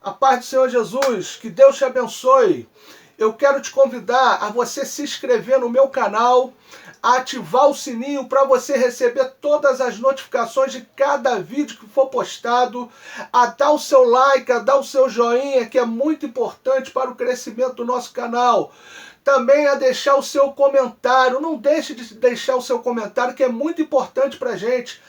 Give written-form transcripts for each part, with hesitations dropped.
A paz do Senhor Jesus, que Deus te abençoe. Eu quero te convidar a você se inscrever no meu canal, a ativar o sininho para você receber todas as notificações de cada vídeo que for postado, a dar o seu like, a dar o seu joinha, que é muito importante para o crescimento do nosso canal. Também a deixar o seu comentário. Não deixe de deixar o seu comentário, que é muito importante para a gente.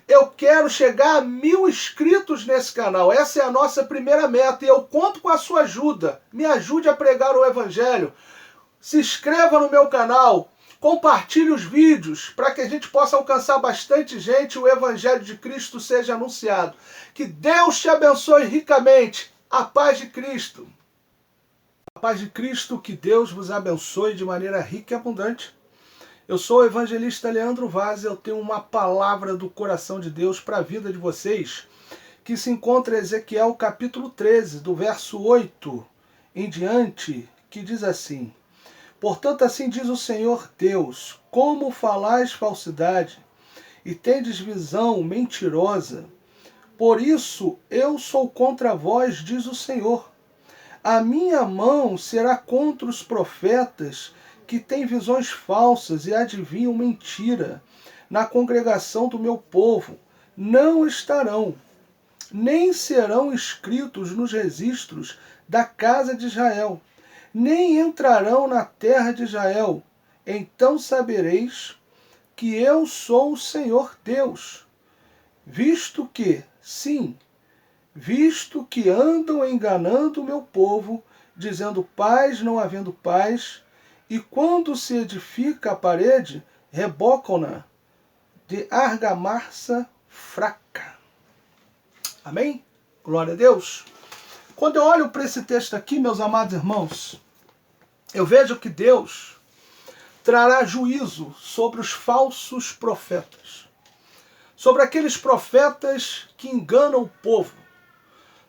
Eu quero chegar a 1000 inscritos nesse canal. Essa é a nossa primeira meta e eu conto com a sua ajuda. Me ajude a pregar o Evangelho. Se inscreva no meu canal. Compartilhe os vídeos para que a gente possa alcançar bastante gente e o Evangelho de Cristo seja anunciado. Que Deus te abençoe ricamente. A paz de Cristo. A paz de Cristo, que Deus vos abençoe de maneira rica e abundante. Eu sou o evangelista Leandro Vaz e eu tenho uma palavra do coração de Deus para a vida de vocês, que se encontra em Ezequiel capítulo 13, do verso 8 em diante, que diz assim: Portanto, assim diz o Senhor Deus, como falais falsidade e tendes visão mentirosa, por isso eu sou contra vós, diz o Senhor. A minha mão será contra os profetas que têm visões falsas e adivinham mentira. Na congregação do meu povo não estarão, nem serão inscritos nos registros da casa de Israel, nem entrarão na terra de Israel. Então sabereis que eu sou o Senhor Deus, visto que andam enganando o meu povo, dizendo paz não havendo paz, e quando se edifica a parede, rebocam-na de argamassa fraca. Amém? Glória a Deus. Quando eu olho para esse texto aqui, meus amados irmãos, eu vejo que Deus trará juízo sobre os falsos profetas, sobre aqueles profetas que enganam o povo,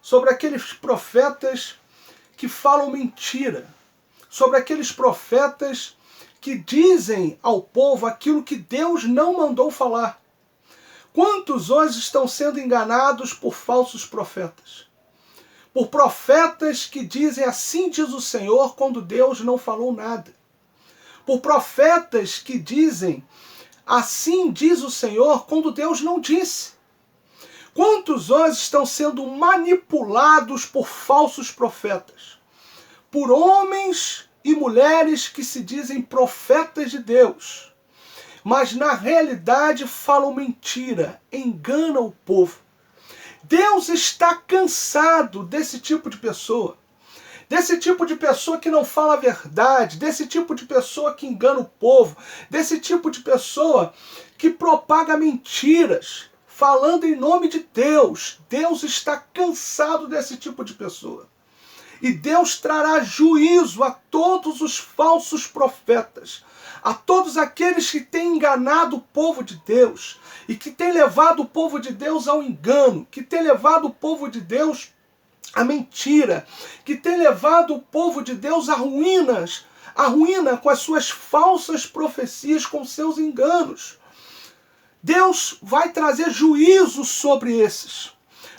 sobre aqueles profetas que falam mentira, sobre aqueles profetas que dizem ao povo aquilo que Deus não mandou falar. Quantos hoje estão sendo enganados por falsos profetas? Por profetas que dizem assim diz o Senhor quando Deus não falou nada. Por profetas que dizem assim diz o Senhor quando Deus não disse. Quantos hoje estão sendo manipulados por falsos profetas? Por homens e mulheres que se dizem profetas de Deus, mas na realidade falam mentira, enganam o povo. Deus está cansado desse tipo de pessoa que não fala a verdade, desse tipo de pessoa que engana o povo, desse tipo de pessoa que propaga mentiras, falando em nome de Deus. Deus está cansado desse tipo de pessoa. E Deus trará juízo a todos os falsos profetas, a todos aqueles que têm enganado o povo de Deus e que têm levado o povo de Deus ao engano, que têm levado o povo de Deus à mentira, que têm levado o povo de Deus à ruína com as suas falsas profecias, com seus enganos. Deus vai trazer juízo sobre esses.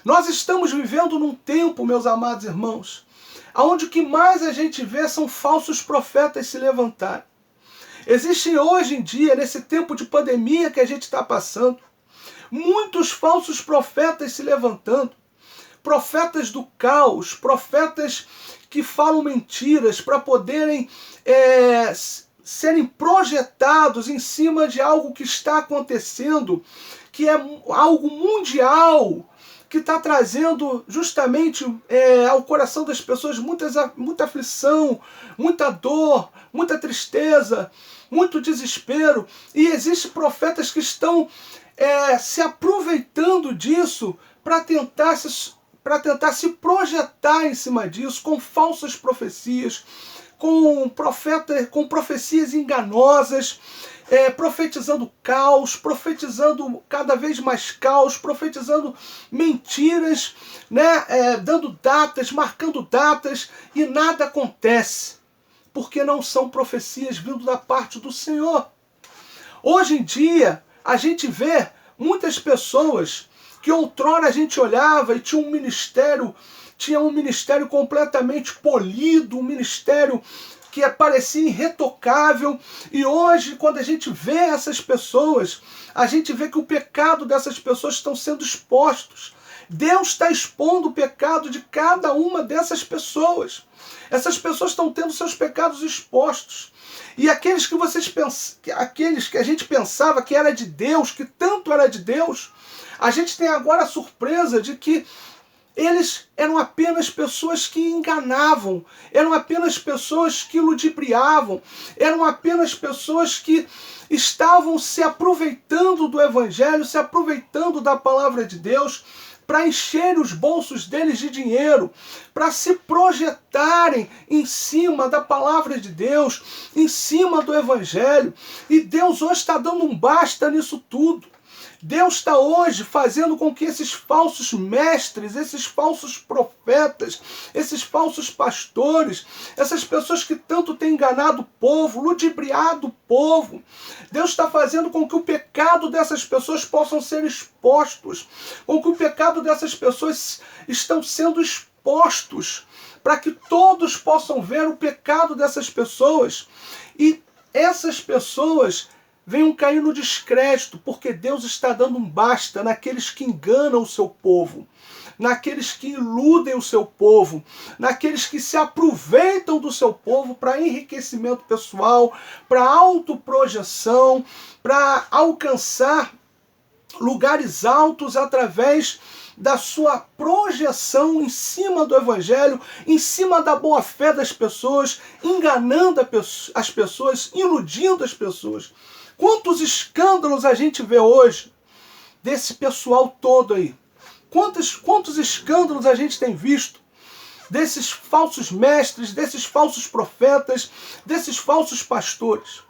Nós estamos vivendo num tempo, meus amados irmãos, onde o que mais a gente vê são falsos profetas se levantarem. Existem hoje em dia, nesse tempo de pandemia que a gente está passando, muitos falsos profetas se levantando. Profetas do caos, profetas que falam mentiras para poderem serem projetados em cima de algo que está acontecendo, que é algo mundial, que está trazendo justamente ao coração das pessoas muita aflição, muita dor, muita tristeza, muito desespero. E existem profetas que estão se aproveitando disso para tentar se projetar em cima disso, com falsas profecias, com profecias enganosas, profetizando caos, profetizando cada vez mais caos, profetizando mentiras, né? Dando datas, marcando datas, e nada acontece, porque não são profecias vindo da parte do Senhor. Hoje em dia, a gente vê muitas pessoas que outrora a gente olhava e tinha um ministério tinha um ministério completamente polido, um ministério que parecia irretocável, e hoje, quando a gente vê essas pessoas, a gente vê que o pecado dessas pessoas estão sendo expostos. Deus está expondo o pecado de cada uma dessas pessoas. Essas pessoas estão tendo seus pecados expostos. E aqueles que a gente pensava que era de Deus, que tanto era de Deus, a gente tem agora a surpresa de que eles eram apenas pessoas que enganavam, eram apenas pessoas que ludibriavam, eram apenas pessoas que estavam se aproveitando do Evangelho, se aproveitando da palavra de Deus, para encher os bolsos deles de dinheiro, para se projetarem em cima da palavra de Deus, em cima do Evangelho. E Deus hoje está dando um basta nisso tudo. Deus está hoje fazendo com que esses falsos mestres, esses falsos profetas, esses falsos pastores, essas pessoas que tanto têm enganado o povo, ludibriado o povo, Deus está fazendo com que o pecado dessas pessoas possam ser expostos, com que o pecado dessas pessoas estão sendo expostos, para que todos possam ver o pecado dessas pessoas e essas pessoas venham cair no descrédito, porque Deus está dando um basta naqueles que enganam o seu povo, naqueles que iludem o seu povo, naqueles que se aproveitam do seu povo para enriquecimento pessoal, para autoprojeção, para alcançar lugares altos através da sua projeção em cima do Evangelho, em cima da boa-fé das pessoas, enganando as pessoas, iludindo as pessoas. Quantos escândalos a gente vê hoje desse pessoal todo aí? Quantos escândalos a gente tem visto desses falsos mestres, desses falsos profetas, desses falsos pastores?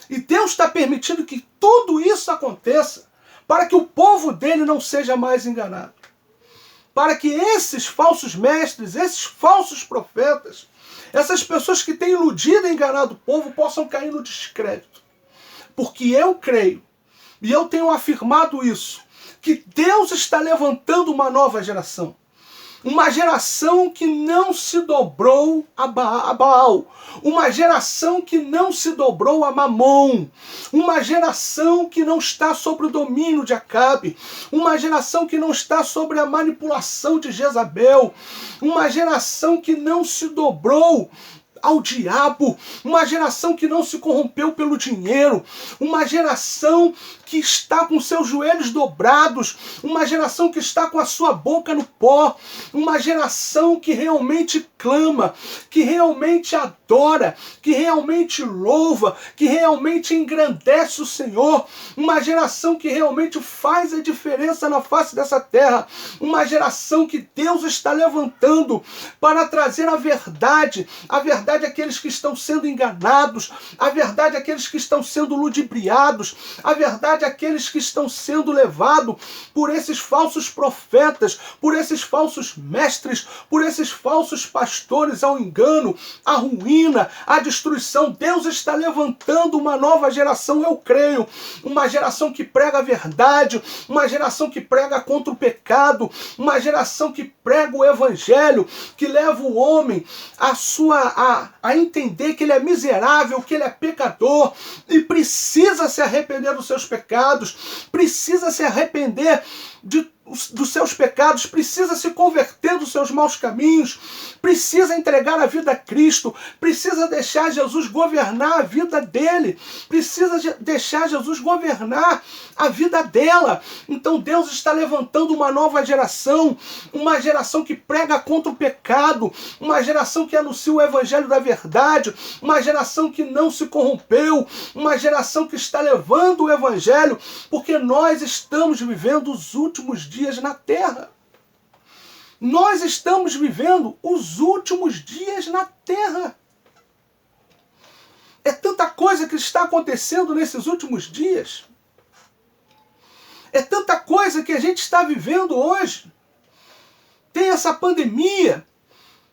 E Deus está permitindo que tudo isso aconteça para que o povo dele não seja mais enganado. Para que esses falsos mestres, esses falsos profetas, essas pessoas que têm iludido e enganado o povo possam cair no descrédito. Porque eu creio, e eu tenho afirmado isso, que Deus está levantando uma nova geração. Uma geração que não se dobrou a Baal. Uma geração que não se dobrou a Mamon. Uma geração que não está sob o domínio de Acabe. Uma geração que não está sobre a manipulação de Jezabel. Uma geração que não se dobrou ao diabo, uma geração que não se corrompeu pelo dinheiro, uma geração que está com seus joelhos dobrados, uma geração que está com a sua boca no pó, uma geração que realmente clama, que realmente adora, que realmente louva, que realmente engrandece o Senhor, uma geração que realmente faz a diferença na face dessa terra, uma geração que Deus está levantando para trazer a verdade àqueles que estão sendo enganados, a verdade àqueles que estão sendo ludibriados, a verdade àqueles que estão sendo levados por esses falsos profetas, por esses falsos mestres, por esses falsos pastores ao engano, à ruína, à destruição. Deus está levantando uma nova geração, eu creio, uma geração que prega a verdade, uma geração que prega contra o pecado, uma geração que prega o evangelho, que leva o homem a entender que ele é miserável, que ele é pecador e precisa se arrepender dos seus pecados, precisa se arrepender dos seus pecados, precisa se converter dos seus maus caminhos, precisa entregar a vida a Cristo, precisa deixar Jesus governar a vida dele, precisa deixar Jesus governar a vida dela. Então Deus está levantando uma nova geração, uma geração que prega contra o pecado, uma geração que anuncia o evangelho da verdade, uma geração que não se corrompeu, uma geração que está levando o evangelho, porque nós estamos vivendo os últimos dias na terra. Nós estamos vivendo os últimos dias na terra. É tanta coisa que está acontecendo nesses últimos dias. É tanta coisa que a gente está vivendo hoje. Tem essa pandemia.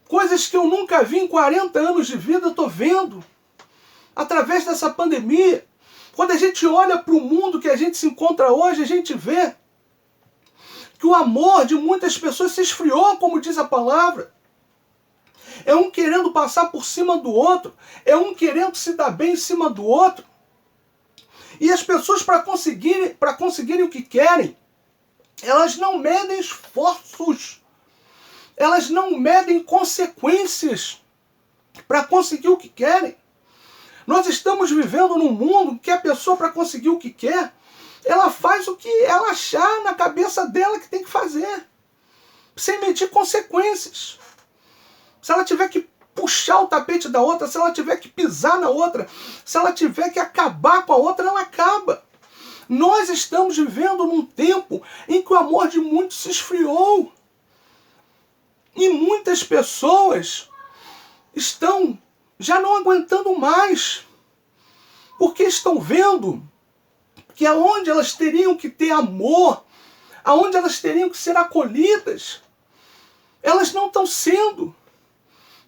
Coisas que eu nunca vi em 40 anos de vida, eu estou vendo. Através dessa pandemia. Quando a gente olha para o mundo que a gente se encontra hoje, a gente vê que o amor de muitas pessoas se esfriou, como diz a palavra. É um querendo passar por cima do outro, é um querendo se dar bem em cima do outro. E as pessoas, para conseguirem o que querem, elas não medem esforços, elas não medem consequências para conseguir o que querem. Nós estamos vivendo num mundo que a pessoa, para conseguir o que quer, ela faz o que ela achar na cabeça dela que tem que fazer, sem medir consequências. Se ela tiver que puxar o tapete da outra, se ela tiver que pisar na outra, se ela tiver que acabar com a outra, ela acaba. Nós estamos vivendo num tempo em que o amor de muitos se esfriou. E muitas pessoas estão já não aguentando mais, porque estão vendo que aonde elas teriam que ter amor, aonde elas teriam que ser acolhidas, elas não estão sendo.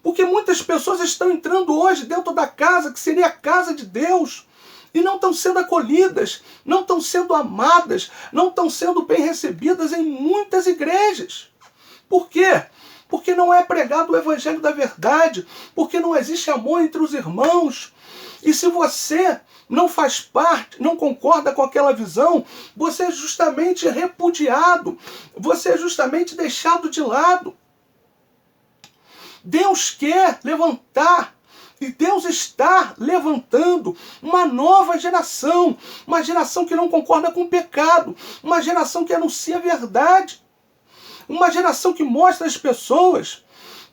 Porque muitas pessoas estão entrando hoje dentro da casa, que seria a casa de Deus, e não estão sendo acolhidas, não estão sendo amadas, não estão sendo bem recebidas em muitas igrejas. Por quê? Porque não é pregado o evangelho da verdade, porque não existe amor entre os irmãos. E se você não faz parte, não concorda com aquela visão, você é justamente repudiado, você é justamente deixado de lado. Deus quer levantar, e Deus está levantando uma nova geração, uma geração que não concorda com o pecado, uma geração que anuncia a verdade, uma geração que mostra às pessoas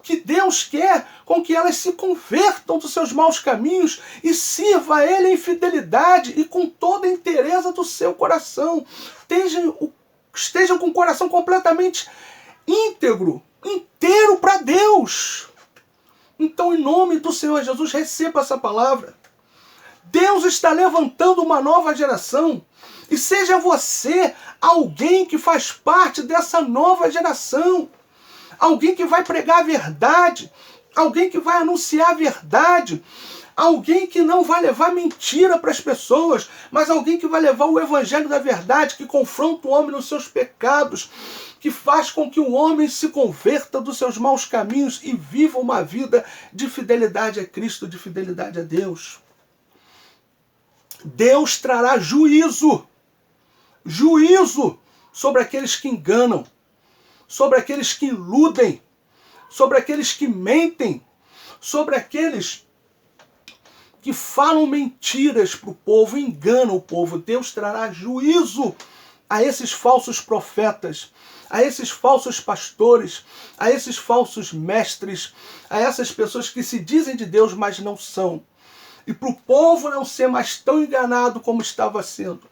que Deus quer com que elas se convertam dos seus maus caminhos e sirva a Ele em fidelidade e com toda a inteireza do seu coração. Estejam com o coração completamente íntegro, inteiro para Deus. Então, em nome do Senhor Jesus, receba essa palavra. Deus está levantando uma nova geração. E seja você alguém que faz parte dessa nova geração. Alguém que vai pregar a verdade. Alguém que vai anunciar a verdade. Alguém que não vai levar mentira para as pessoas, mas alguém que vai levar o evangelho da verdade, que confronta o homem nos seus pecados, que faz com que o homem se converta dos seus maus caminhos e viva uma vida de fidelidade a Cristo, de fidelidade a Deus. Deus trará juízo sobre aqueles que enganam, sobre aqueles que iludem, sobre aqueles que mentem, sobre aqueles que falam mentiras para o povo, enganam o povo. Deus trará juízo a esses falsos profetas, a esses falsos pastores, a esses falsos mestres, a essas pessoas que se dizem de Deus, mas não são. E para o povo não ser mais tão enganado como estava sendo,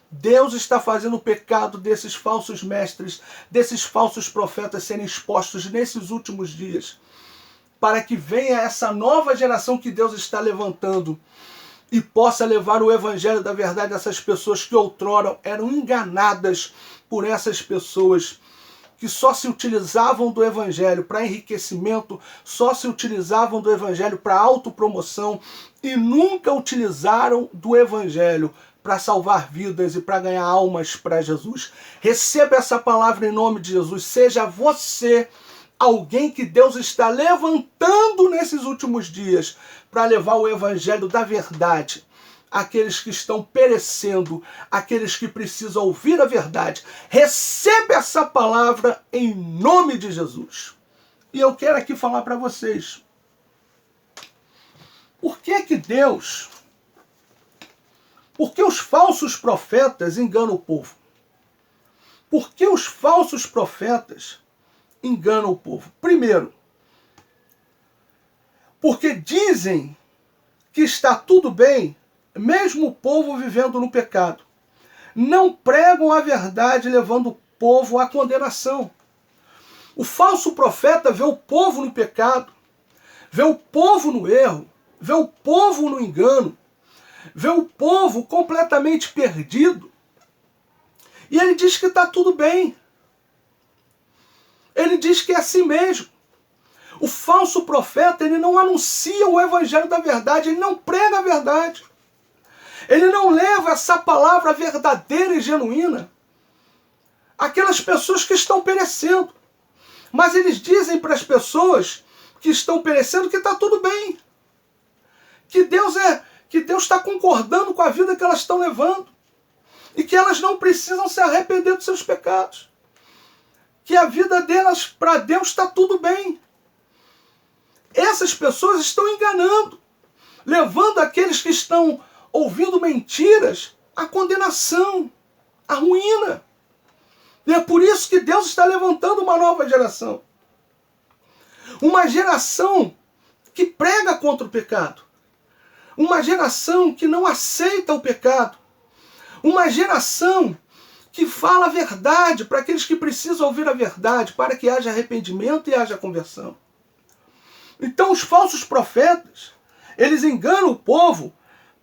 Deus está fazendo o pecado desses falsos mestres, desses falsos profetas serem expostos nesses últimos dias, para que venha essa nova geração que Deus está levantando e possa levar o evangelho da verdade a essas pessoas que outrora eram enganadas por essas pessoas que só se utilizavam do evangelho para enriquecimento, só se utilizavam do evangelho para autopromoção e nunca utilizaram do evangelho para salvar vidas e para ganhar almas para Jesus. Receba essa palavra em nome de Jesus. Seja você alguém que Deus está levantando nesses últimos dias para levar o evangelho da verdade àqueles que estão perecendo, àqueles que precisam ouvir a verdade. Receba essa palavra em nome de Jesus. E eu quero aqui falar para vocês. Por que os falsos profetas enganam o povo? Por que os falsos profetas enganam o povo? Primeiro, porque dizem que está tudo bem, mesmo o povo vivendo no pecado. Não pregam a verdade, levando o povo à condenação. O falso profeta vê o povo no pecado, vê o povo no erro, vê o povo no engano, vê o povo completamente perdido, e ele diz que está tudo bem. Ele diz que é assim mesmo. O falso profeta, ele não anuncia o evangelho da verdade, ele não prega a verdade. Ele não leva essa palavra verdadeira e genuína aquelas pessoas que estão perecendo. Mas eles dizem para as pessoas que estão perecendo que está tudo bem. Que Deus está concordando com a vida que elas estão levando. E que elas não precisam se arrepender dos seus pecados. Que a vida delas, para Deus, está tudo bem. Essas pessoas estão enganando, levando aqueles que estão ouvindo mentiras à condenação, à ruína. E é por isso que Deus está levantando uma nova geração. Uma geração que prega contra o pecado. Uma geração que não aceita o pecado. Uma geração que fala a verdade para aqueles que precisam ouvir a verdade, para que haja arrependimento e haja conversão. Então os falsos profetas, eles enganam o povo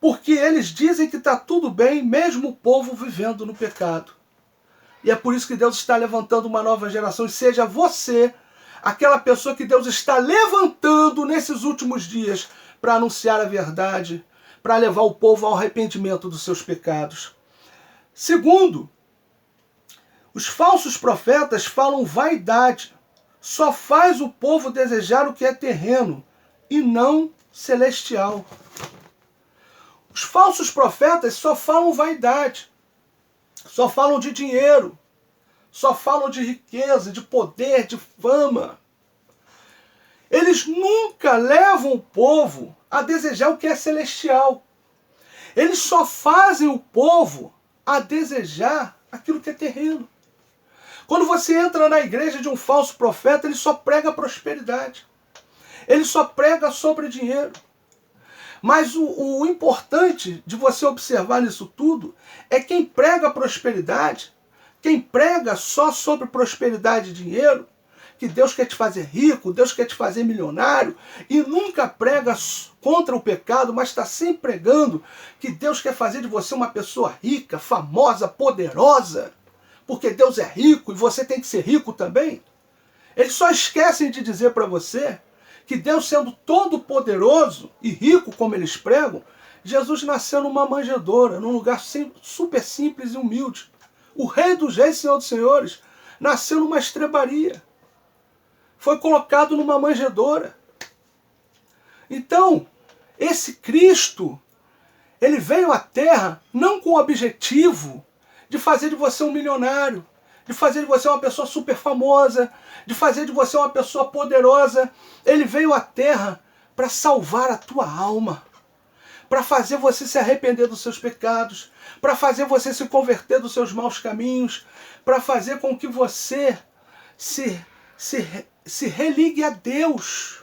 porque eles dizem que está tudo bem, mesmo o povo vivendo no pecado. E é por isso que Deus está levantando uma nova geração. E seja você aquela pessoa que Deus está levantando nesses últimos dias para anunciar a verdade, para levar o povo ao arrependimento dos seus pecados. Segundo, os falsos profetas falam vaidade. Só faz o povo desejar o que é terreno e não celestial. Os falsos profetas só falam vaidade, só falam de dinheiro, só falam de riqueza, de poder, de fama. Eles nunca levam o povo a desejar o que é celestial. Eles só fazem o povo a desejar aquilo que é terreno. Quando você entra na igreja de um falso profeta, ele só prega prosperidade. Ele só prega sobre dinheiro. Mas o importante de você observar nisso tudo é quem prega prosperidade, quem prega só sobre prosperidade e dinheiro, que Deus quer te fazer rico, Deus quer te fazer milionário, e nunca prega contra o pecado, mas está sempre pregando que Deus quer fazer de você uma pessoa rica, famosa, poderosa, porque Deus é rico e você tem que ser rico também. Eles só esquecem de dizer para você que Deus, sendo todo poderoso e rico como eles pregam, Jesus nasceu numa manjedoura, num lugar super simples e humilde. O Rei dos Reis, Senhor dos Senhores, nasceu numa estrebaria. Foi colocado numa manjedoura. Então, esse Cristo, ele veio à Terra não com o objetivo de fazer de você um milionário, de fazer de você uma pessoa super famosa, de fazer de você uma pessoa poderosa. Ele veio à Terra para salvar a tua alma, para fazer você se arrepender dos seus pecados, para fazer você se converter dos seus maus caminhos, para fazer com que você se religue a Deus,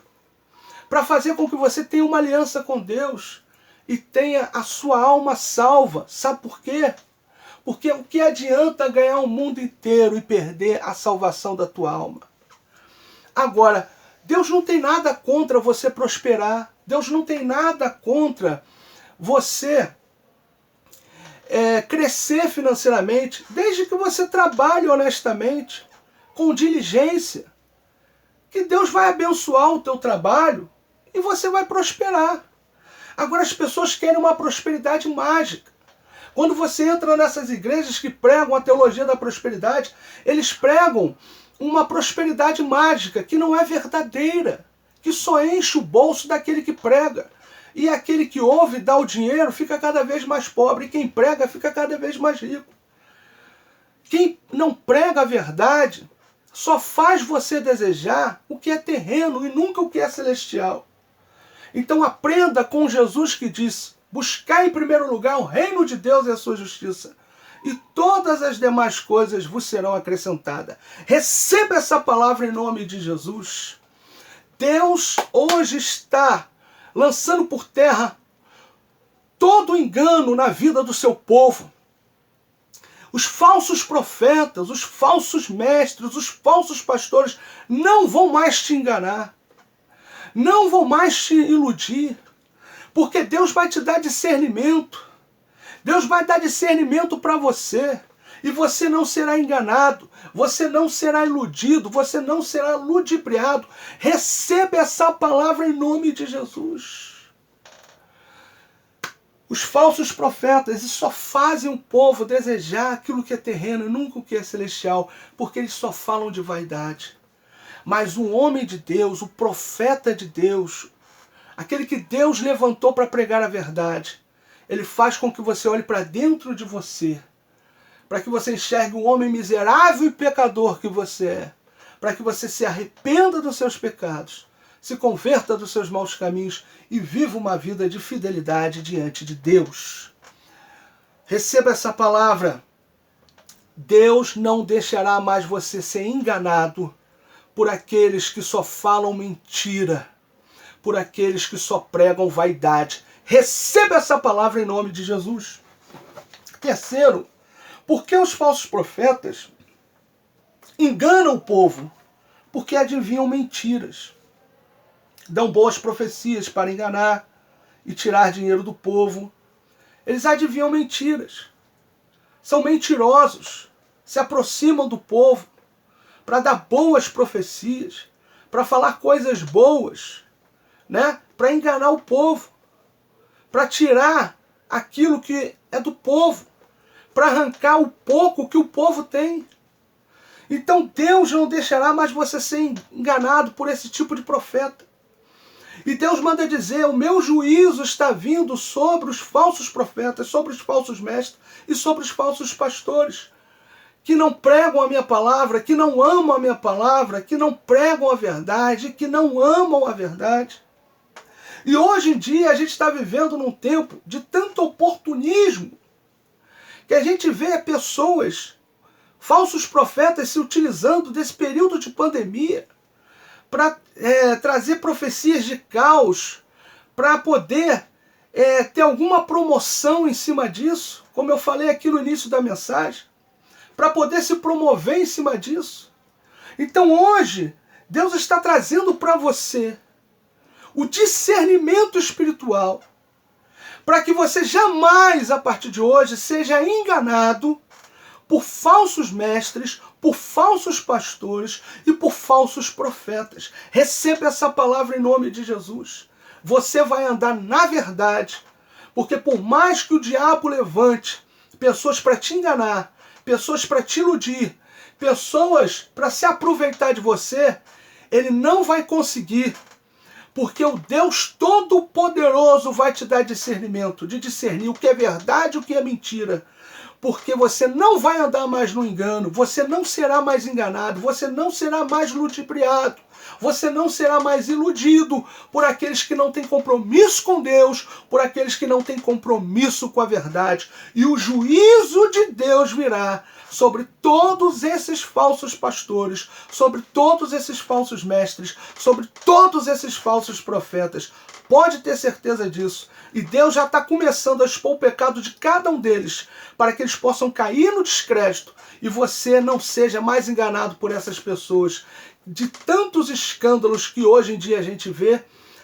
para fazer com que você tenha uma aliança com Deus e tenha a sua alma salva. Sabe por quê? Porque o que adianta ganhar o mundo inteiro e perder a salvação da tua alma? Agora, Deus não tem nada contra você prosperar. Deus não tem nada contra você crescer financeiramente, desde que você trabalhe honestamente, com diligência. Que Deus vai abençoar o teu trabalho e você vai prosperar. Agora as pessoas querem uma prosperidade mágica. Quando você entra nessas igrejas que pregam a teologia da prosperidade, eles pregam uma prosperidade mágica que não é verdadeira, que só enche o bolso daquele que prega. E aquele que ouve e dá o dinheiro fica cada vez mais pobre, e quem prega fica cada vez mais rico. Quem não prega a verdade só faz você desejar o que é terreno e nunca o que é celestial. Então aprenda com Jesus que disse: buscai em primeiro lugar o reino de Deus e a sua justiça, e todas as demais coisas vos serão acrescentadas. Receba essa palavra em nome de Jesus. Deus hoje está lançando por terra todo engano na vida do seu povo. Os falsos profetas, os falsos mestres, os falsos pastores não vão mais te enganar, não vão mais te iludir, porque Deus vai te dar discernimento. Deus vai dar discernimento para você. E você não será enganado. Você não será iludido. Você não será ludibriado. Receba essa palavra em nome de Jesus. Os falsos profetas, eles só fazem o povo desejar aquilo que é terreno e nunca o que é celestial, porque eles só falam de vaidade. Mas o homem de Deus, o profeta de Deus, aquele que Deus levantou para pregar a verdade, ele faz com que você olhe para dentro de você, para que você enxergue o homem miserável e pecador que você é, para que você se arrependa dos seus pecados, se converta dos seus maus caminhos e viva uma vida de fidelidade diante de Deus. Receba essa palavra. Deus não deixará mais você ser enganado por aqueles que só falam mentira, por aqueles que só pregam vaidade. Receba essa palavra em nome de Jesus. Terceiro, por que os falsos profetas enganam o povo? Porque adivinham mentiras. Dão boas profecias para enganar e tirar dinheiro do povo. Eles adivinham mentiras. São mentirosos. Se aproximam do povo para dar boas profecias, para falar coisas boas, né? Para enganar o povo, para tirar aquilo que é do povo, para arrancar o pouco que o povo tem. Então Deus não deixará mais você ser enganado por esse tipo de profeta. E Deus manda dizer, o meu juízo está vindo sobre os falsos profetas, sobre os falsos mestres e sobre os falsos pastores, que não pregam a minha palavra, que não amam a minha palavra, que não pregam a verdade, que não amam a verdade. E hoje em dia a gente está vivendo num tempo de tanto oportunismo, que a gente vê pessoas, falsos profetas, se utilizando desse período de pandemia para trazer profecias de caos, para poder ter alguma promoção em cima disso, como eu falei aqui no início da mensagem, para poder se promover em cima disso. Então hoje, Deus está trazendo para você o discernimento espiritual, para que você jamais, a partir de hoje, seja enganado por falsos mestres, por falsos pastores e por falsos profetas. Receba essa palavra em nome de Jesus. Você vai andar na verdade, porque por mais que o diabo levante pessoas para te enganar, pessoas para te iludir, pessoas para se aproveitar de você, ele não vai conseguir, porque o Deus Todo-Poderoso vai te dar discernimento, de discernir o que é verdade e o que é mentira. Porque você não vai andar mais no engano, você não será mais enganado, você não será mais ludibriado, você não será mais iludido por aqueles que não têm compromisso com Deus, por aqueles que não têm compromisso com a verdade. E o juízo de Deus virá sobre todos esses falsos pastores, sobre todos esses falsos mestres, sobre todos esses falsos profetas. Pode ter certeza disso. E Deus já está começando a expor o pecado de cada um deles, para que eles possam cair no descrédito e você não seja mais enganado por essas pessoas. De tantos escândalos que hoje em dia a gente vê,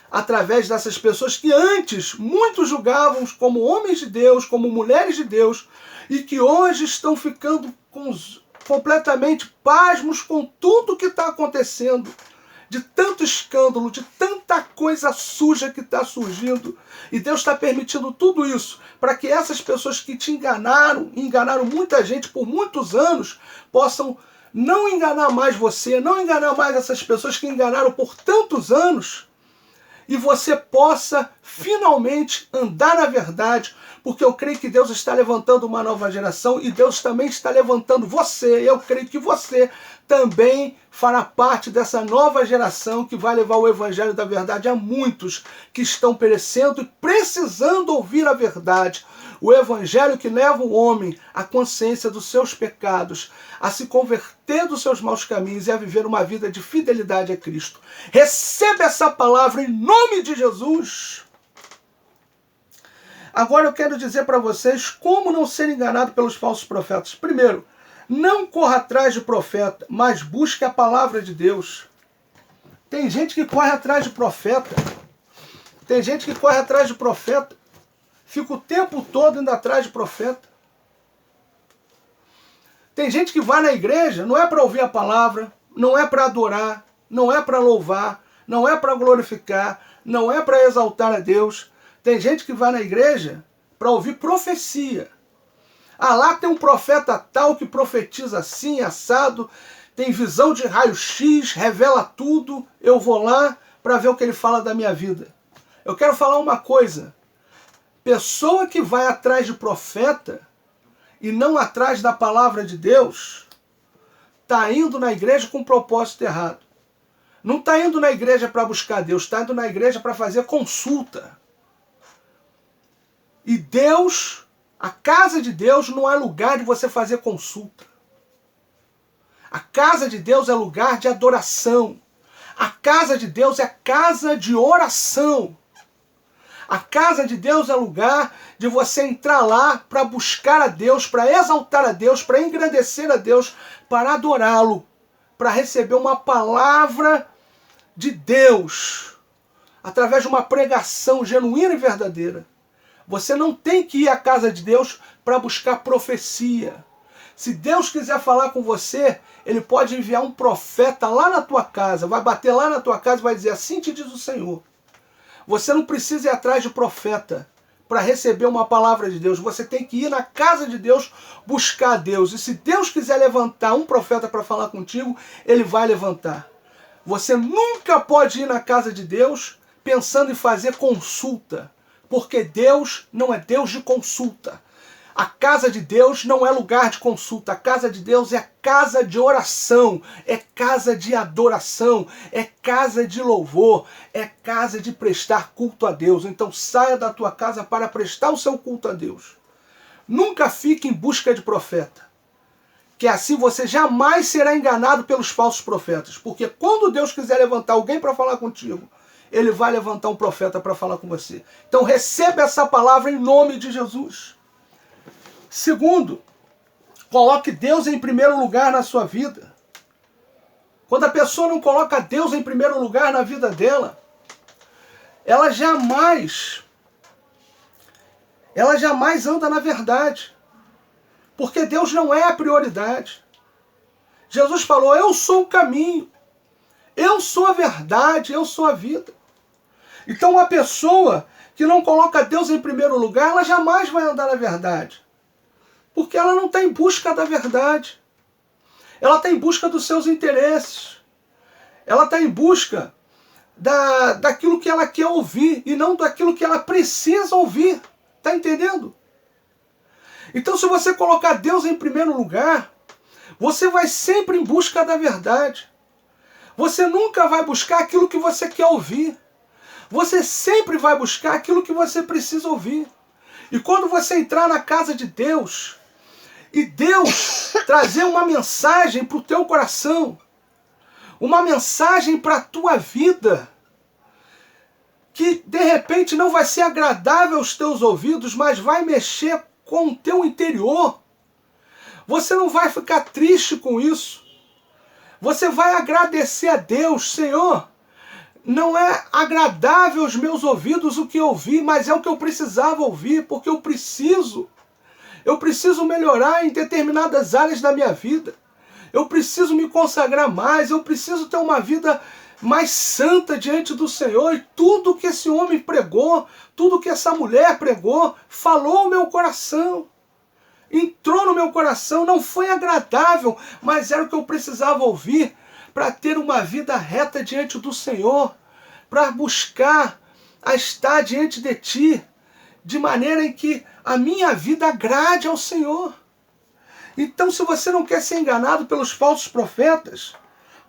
através dessas pessoas que antes muitos julgavam como homens de Deus, como mulheres de Deus, e que hoje estão ficando completamente pasmos com tudo que está acontecendo. De tanto escândalo, de tanta coisa suja que está surgindo. E Deus está permitindo tudo isso para que essas pessoas que te enganaram, e enganaram muita gente por muitos anos, possam não enganar mais você, não enganar mais essas pessoas que enganaram por tantos anos, e você possa finalmente andar na verdade, porque eu creio que Deus está levantando uma nova geração e Deus também está levantando você. Eu creio que você também fará parte dessa nova geração que vai levar o evangelho da verdade a muitos que estão perecendo e precisando ouvir a verdade. O evangelho que leva o homem à consciência dos seus pecados, a se converter dos seus maus caminhos e a viver uma vida de fidelidade a Cristo. Receba essa palavra em nome de Jesus. Agora eu quero dizer para vocês como não ser enganado pelos falsos profetas. Primeiro, não corra atrás de profeta, mas busque a palavra de Deus. Tem gente que corre atrás de profeta. Tem gente que corre atrás de profeta. Fica o tempo todo indo atrás de profeta. Tem gente que vai na igreja, não é para ouvir a palavra, não é para adorar, não é para louvar, não é para glorificar, não é para exaltar a Deus. Tem gente que vai na igreja para ouvir profecia. Ah, lá tem um profeta tal que profetiza assim, assado, tem visão de raio-x, revela tudo. Eu vou lá para ver o que ele fala da minha vida. Eu quero falar uma coisa. Pessoa que vai atrás de profeta e não atrás da palavra de Deus, está indo na igreja com um propósito errado. Não está indo na igreja para buscar Deus, está indo na igreja para fazer consulta. E Deus, a casa de Deus não é lugar de você fazer consulta. A casa de Deus é lugar de adoração. A casa de Deus é casa de oração. A casa de Deus é lugar de você entrar lá para buscar a Deus, para exaltar a Deus, para engrandecer a Deus, para adorá-lo, para receber uma palavra de Deus, através de uma pregação genuína e verdadeira. Você não tem que ir à casa de Deus para buscar profecia. Se Deus quiser falar com você, Ele pode enviar um profeta lá na tua casa, vai bater lá na tua casa e vai dizer, assim te diz o Senhor. Você não precisa ir atrás de profeta para receber uma palavra de Deus. Você tem que ir na casa de Deus buscar Deus. E se Deus quiser levantar um profeta para falar contigo, Ele vai levantar. Você nunca pode ir na casa de Deus pensando em fazer consulta, porque Deus não é Deus de consulta. A casa de Deus não é lugar de consulta. A casa de Deus é casa de oração, é casa de adoração, é casa de louvor, é casa de prestar culto a Deus. Então saia da tua casa para prestar o seu culto a Deus. Nunca fique em busca de profeta, que assim você jamais será enganado pelos falsos profetas. Porque quando Deus quiser levantar alguém para falar contigo, Ele vai levantar um profeta para falar com você. Então receba essa palavra em nome de Jesus. Segundo, coloque Deus em primeiro lugar na sua vida. Quando a pessoa não coloca Deus em primeiro lugar na vida dela, ela jamais anda na verdade. Porque Deus não é a prioridade. Jesus falou, eu sou o caminho, eu sou a verdade, eu sou a vida. Então uma pessoa que não coloca Deus em primeiro lugar, ela jamais vai andar na verdade. Porque ela não está em busca da verdade. Ela está em busca dos seus interesses. Ela está em busca daquilo que ela quer ouvir e não daquilo que ela precisa ouvir. Está entendendo? Então, se você colocar Deus em primeiro lugar, você vai sempre em busca da verdade. Você nunca vai buscar aquilo que você quer ouvir. Você sempre vai buscar aquilo que você precisa ouvir. E quando você entrar na casa de Deus, e Deus trazer uma mensagem para o teu coração, uma mensagem para a tua vida, que de repente não vai ser agradável aos teus ouvidos, mas vai mexer com o teu interior, você não vai ficar triste com isso. Você vai agradecer a Deus, Senhor, não é agradável aos meus ouvidos o que eu ouvi, mas é o que eu precisava ouvir, porque eu preciso melhorar em determinadas áreas da minha vida. Eu preciso me consagrar mais, eu preciso ter uma vida mais santa diante do Senhor. E tudo que esse homem pregou, tudo que essa mulher pregou, falou ao meu coração. Entrou no meu coração, não foi agradável, mas era o que eu precisava ouvir para ter uma vida reta diante do Senhor, para buscar a estar diante de Ti, de maneira em que a minha vida agrade ao Senhor. Então, se você não quer ser enganado pelos falsos profetas,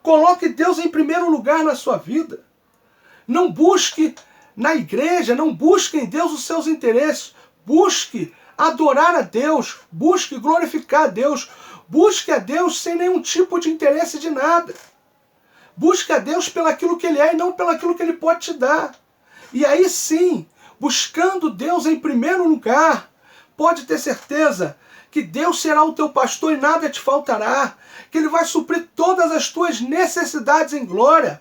coloque Deus em primeiro lugar na sua vida. Não busque na igreja, não busque em Deus os seus interesses. Busque adorar a Deus, busque glorificar a Deus, busque a Deus sem nenhum tipo de interesse de nada. Busque a Deus pelaquilo que Ele é e não pelaquilo que Ele pode te dar. E aí sim, buscando Deus em primeiro lugar, pode ter certeza que Deus será o teu pastor e nada te faltará, que Ele vai suprir todas as tuas necessidades em glória.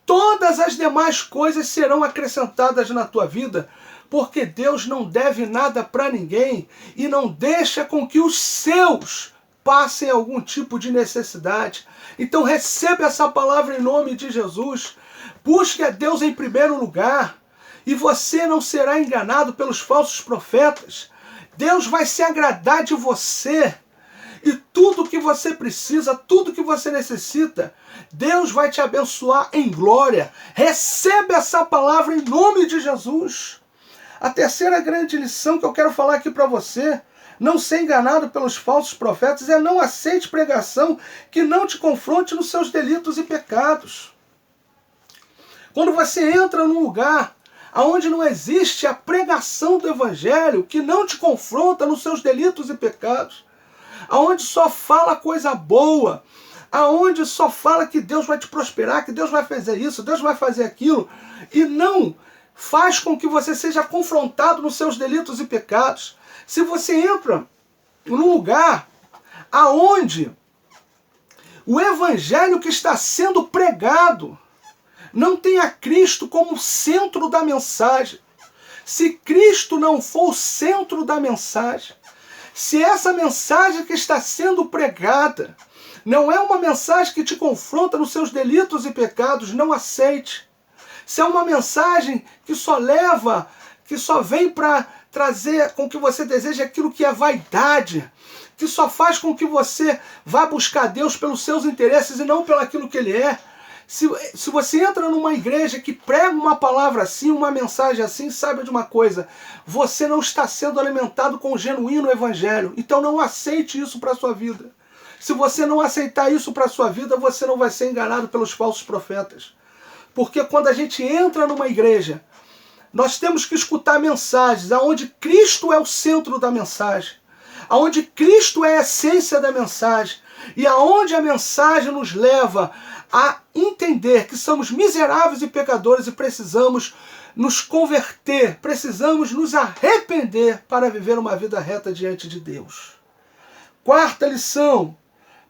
Todas as demais coisas serão acrescentadas na tua vida, porque Deus não deve nada para ninguém e não deixa com que os seus passem algum tipo de necessidade. Então receba essa palavra em nome de Jesus. Busque a Deus em primeiro lugar. E você não será enganado pelos falsos profetas. Deus vai se agradar de você. E tudo que você precisa, tudo que você necessita, Deus vai te abençoar em glória. Receba essa palavra em nome de Jesus. A terceira grande lição que eu quero falar aqui para você, não ser enganado pelos falsos profetas, é não aceite pregação que não te confronte nos seus delitos e pecados. Quando você entra num lugar onde não existe a pregação do Evangelho, que não te confronta nos seus delitos e pecados, aonde só fala coisa boa, aonde só fala que Deus vai te prosperar, que Deus vai fazer isso, Deus vai fazer aquilo, e não faz com que você seja confrontado nos seus delitos e pecados. Se você entra num lugar aonde o Evangelho que está sendo pregado não tem a Cristo como centro da mensagem, se Cristo não for o centro da mensagem, se essa mensagem que está sendo pregada não é uma mensagem que te confronta nos seus delitos e pecados, não aceite. Se é uma mensagem que só leva, que só vem para trazer com que você deseje aquilo que é vaidade, que só faz com que você vá buscar Deus pelos seus interesses e não pelo aquilo que Ele é. Se você entra numa igreja que prega uma palavra assim, uma mensagem assim, saiba de uma coisa, você não está sendo alimentado com o genuíno evangelho. Então não aceite isso para a sua vida. Se você não aceitar isso para a sua vida, você não vai ser enganado pelos falsos profetas. Porque quando a gente entra numa igreja, nós temos que escutar mensagens onde Cristo é o centro da mensagem, onde Cristo é a essência da mensagem, e aonde a mensagem nos leva a entender que somos miseráveis e pecadores e precisamos nos converter, precisamos nos arrepender para viver uma vida reta diante de Deus. Quarta lição,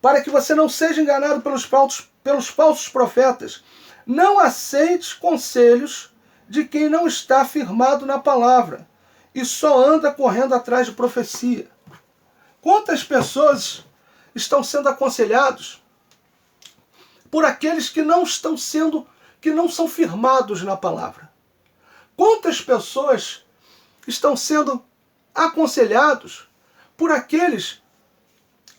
para que você não seja enganado pelos falsos profetas, não aceite conselhos de quem não está firmado na palavra e só anda correndo atrás de profecia. Quantas pessoas estão sendo aconselhados por aqueles que não são firmados na palavra? Quantas pessoas estão sendo aconselhados por aqueles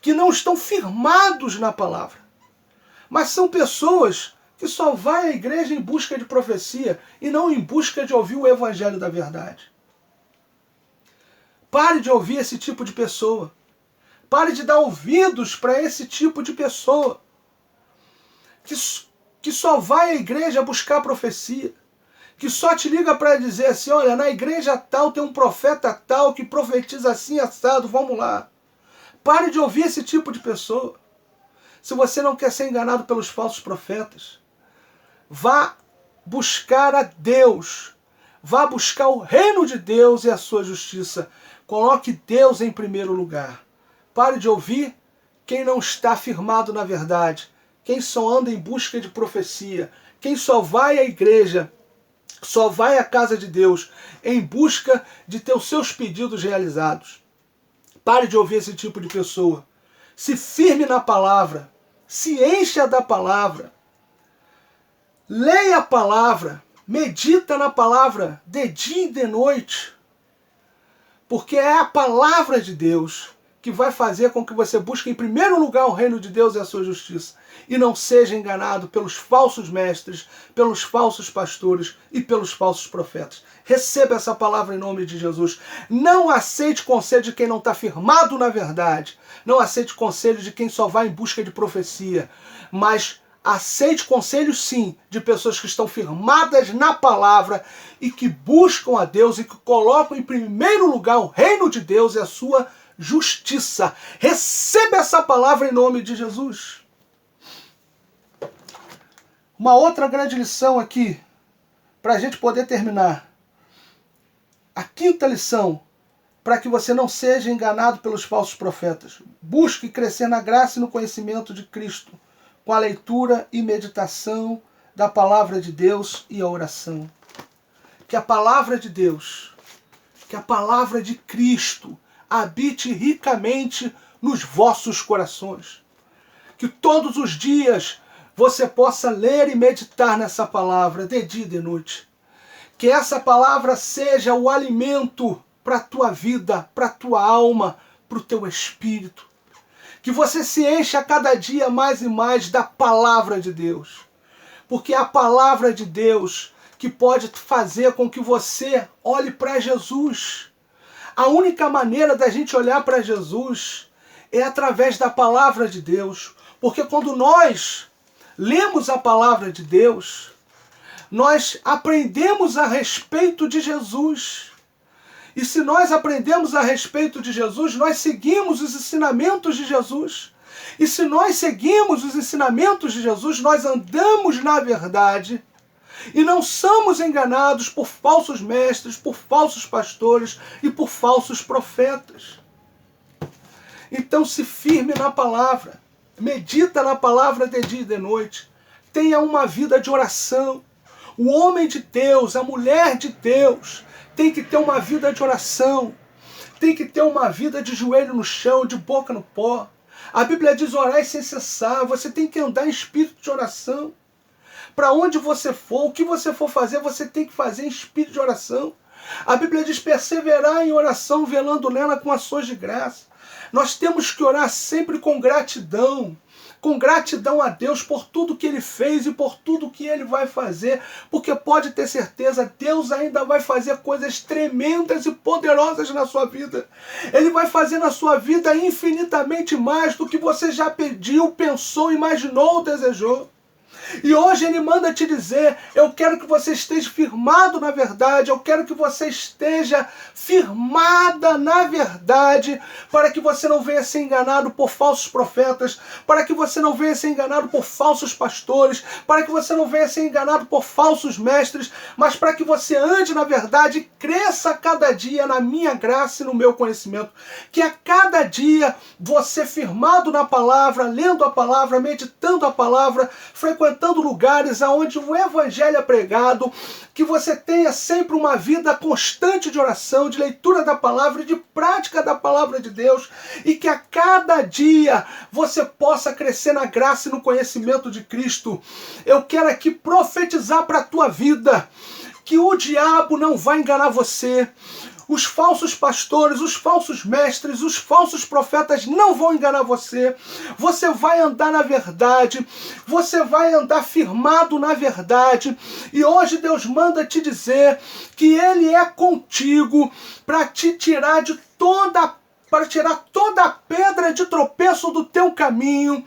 que não estão firmados na palavra? Mas são pessoas que só vão à igreja em busca de profecia e não em busca de ouvir o evangelho da verdade. Pare de ouvir esse tipo de pessoa. Pare de dar ouvidos para esse tipo de pessoa que só vai à igreja buscar profecia, que só te liga para dizer assim, olha, na igreja tal tem um profeta tal que profetiza assim, assado, vamos lá. Pare de ouvir esse tipo de pessoa. Se você não quer ser enganado pelos falsos profetas, vá buscar a Deus, vá buscar o reino de Deus e a sua justiça. Coloque Deus em primeiro lugar. Pare de ouvir quem não está firmado na verdade, quem só anda em busca de profecia, quem só vai à igreja, só vai à casa de Deus em busca de ter os seus pedidos realizados. Pare de ouvir esse tipo de pessoa. Se firme na palavra, se encha da palavra, leia a palavra, medita na palavra de dia e de noite, porque é a palavra de Deus que vai fazer com que você busque em primeiro lugar o reino de Deus e a sua justiça, e não seja enganado pelos falsos mestres, pelos falsos pastores e pelos falsos profetas. Receba essa palavra em nome de Jesus. Não aceite conselho de quem não está firmado na verdade. Não aceite conselho de quem só vai em busca de profecia. Mas aceite conselhos sim de pessoas que estão firmadas na palavra e que buscam a Deus e que colocam em primeiro lugar o reino de Deus e a sua justiça. Receba essa palavra em nome de Jesus. Uma outra grande lição aqui, para a gente poder terminar. A quinta lição, para que você não seja enganado pelos falsos profetas. Busque crescer na graça e no conhecimento de Cristo, com a leitura e meditação da palavra de Deus e a oração. Que a palavra de Deus, que a palavra de Cristo habite ricamente nos vossos corações. Que todos os dias você possa ler e meditar nessa palavra de dia e de noite. Que essa palavra seja o alimento para a tua vida, para a tua alma, para o teu espírito. Que você se encha cada dia mais e mais da palavra de Deus. Porque é a palavra de Deus que pode fazer com que você olhe para Jesus. A única maneira da gente olhar para Jesus é através da palavra de Deus. Porque quando nós lemos a palavra de Deus, nós aprendemos a respeito de Jesus. E se nós aprendemos a respeito de Jesus, nós seguimos os ensinamentos de Jesus. E se nós seguimos os ensinamentos de Jesus, nós andamos na verdade e não somos enganados por falsos mestres, por falsos pastores e por falsos profetas. Então se firme na palavra, medita na palavra de dia e de noite, tenha uma vida de oração. O homem de Deus, a mulher de Deus, tem que ter uma vida de oração, tem que ter uma vida de joelho no chão, de boca no pó. A Bíblia diz orar sem cessar, você tem que andar em espírito de oração. Para onde você for, o que você for fazer, você tem que fazer em espírito de oração. A Bíblia diz perseverar em oração, velando nela com ações de graça. Nós temos que orar sempre com gratidão a Deus por tudo que Ele fez e por tudo que Ele vai fazer, porque pode ter certeza, Deus ainda vai fazer coisas tremendas e poderosas na sua vida. Ele vai fazer na sua vida infinitamente mais do que você já pediu, pensou, imaginou ou desejou. E hoje Ele manda te dizer, eu quero que você esteja firmado na verdade, eu quero que você esteja firmada na verdade, para que você não venha ser enganado por falsos profetas, para que você não venha ser enganado por falsos pastores, para que você não venha ser enganado por falsos mestres, mas para que você ande na verdade e cresça a cada dia na minha graça e no meu conhecimento. Que a cada dia você firmado na palavra, lendo a palavra, meditando a palavra, frequentando lugares onde o evangelho é pregado, que você tenha sempre uma vida constante de oração, de leitura da palavra e de prática da palavra de Deus, e que a cada dia você possa crescer na graça e no conhecimento de Cristo. Eu quero aqui profetizar para a tua vida que o diabo não vai enganar você. Os falsos pastores, os falsos mestres, os falsos profetas não vão enganar você. Você vai andar na verdade. Você vai andar firmado na verdade. E hoje Deus manda te dizer que Ele é contigo para te tirar de para tirar toda a pedra de tropeço do teu caminho,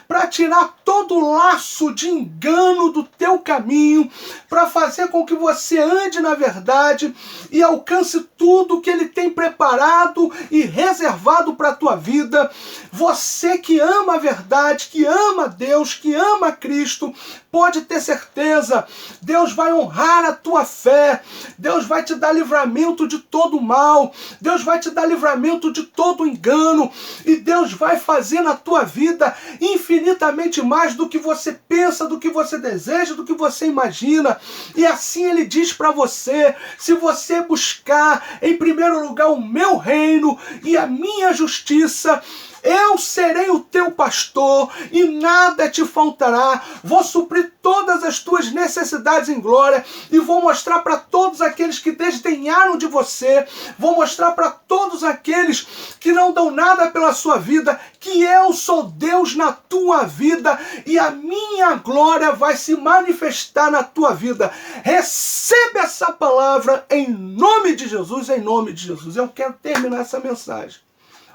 para tirar todo o laço de engano do teu caminho, para fazer com que você ande na verdade e alcance tudo que Ele tem preparado e reservado para a tua vida. Você que ama a verdade, que ama Deus, que ama Cristo, pode ter certeza, Deus vai honrar a tua fé, Deus vai te dar livramento de todo mal, Deus vai te dar livramento de todo engano, e Deus vai fazer na tua vida infinitamente mais do que você pensa, do que você deseja, do que você imagina. E assim Ele diz para você, se você buscar em primeiro lugar o meu reino e a minha justiça, eu serei o teu pastor e nada te faltará. Vou suprir todas as tuas necessidades em glória e vou mostrar para todos aqueles que desdenharam de você, vou mostrar para todos aqueles que não dão nada pela sua vida, que eu sou Deus na tua vida e a minha glória vai se manifestar na tua vida. Receba essa palavra em nome de Jesus, em nome de Jesus. Eu quero terminar essa mensagem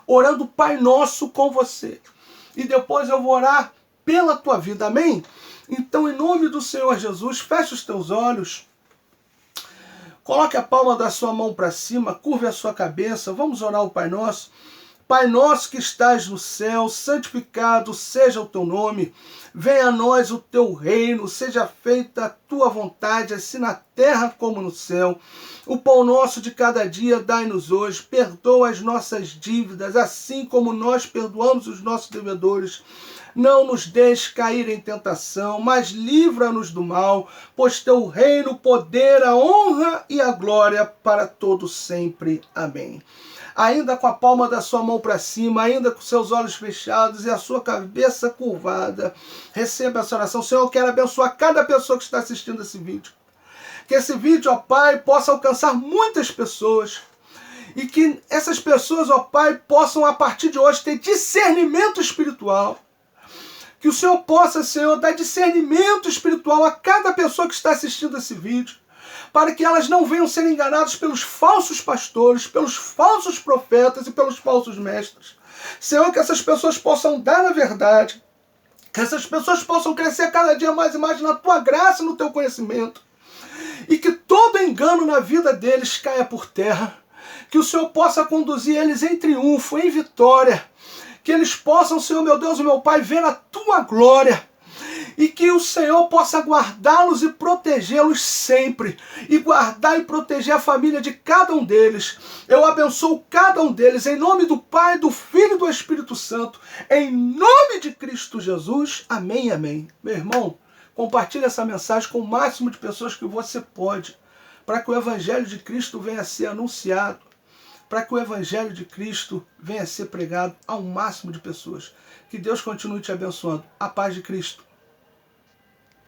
orando Pai Nosso com você. E depois eu vou orar pela tua vida, amém? Então, em nome do Senhor Jesus, feche os teus olhos, coloque a palma da sua mão para cima, curve a sua cabeça, vamos orar o Pai Nosso. Pai nosso que estás no céu, santificado seja o teu nome. Venha a nós o teu reino, seja feita a tua vontade, assim na terra como no céu. O pão nosso de cada dia dai-nos hoje. Perdoa as nossas dívidas, assim como nós perdoamos os nossos devedores. Não nos deixes cair em tentação, mas livra-nos do mal, pois teu reino, o poder, a honra e a glória para todos sempre. Amém. Ainda com a palma da sua mão para cima, ainda com seus olhos fechados e a sua cabeça curvada, receba essa oração. Senhor, eu quero abençoar cada pessoa que está assistindo esse vídeo. Que esse vídeo, ó Pai, possa alcançar muitas pessoas. E que essas pessoas, ó Pai, possam a partir de hoje ter discernimento espiritual. Que o Senhor possa, Senhor, dar discernimento espiritual a cada pessoa que está assistindo esse vídeo, para que elas não venham ser enganadas pelos falsos pastores, pelos falsos profetas e pelos falsos mestres. Senhor, que essas pessoas possam dar a verdade, que essas pessoas possam crescer cada dia mais e mais na Tua graça e no Teu conhecimento, e que todo engano na vida deles caia por terra, que o Senhor possa conduzir eles em triunfo, em vitória, que eles possam, Senhor, meu Deus e meu Pai, ver a Tua glória, e que o Senhor possa guardá-los e protegê-los sempre, e guardar e proteger a família de cada um deles. Eu abençoo cada um deles, em nome do Pai, do Filho e do Espírito Santo, em nome de Cristo Jesus. Amém, amém. Meu irmão, compartilhe essa mensagem com o máximo de pessoas que você pode, para que o Evangelho de Cristo venha a ser anunciado, para que o Evangelho de Cristo venha a ser pregado ao máximo de pessoas. Que Deus continue te abençoando. A paz de Cristo.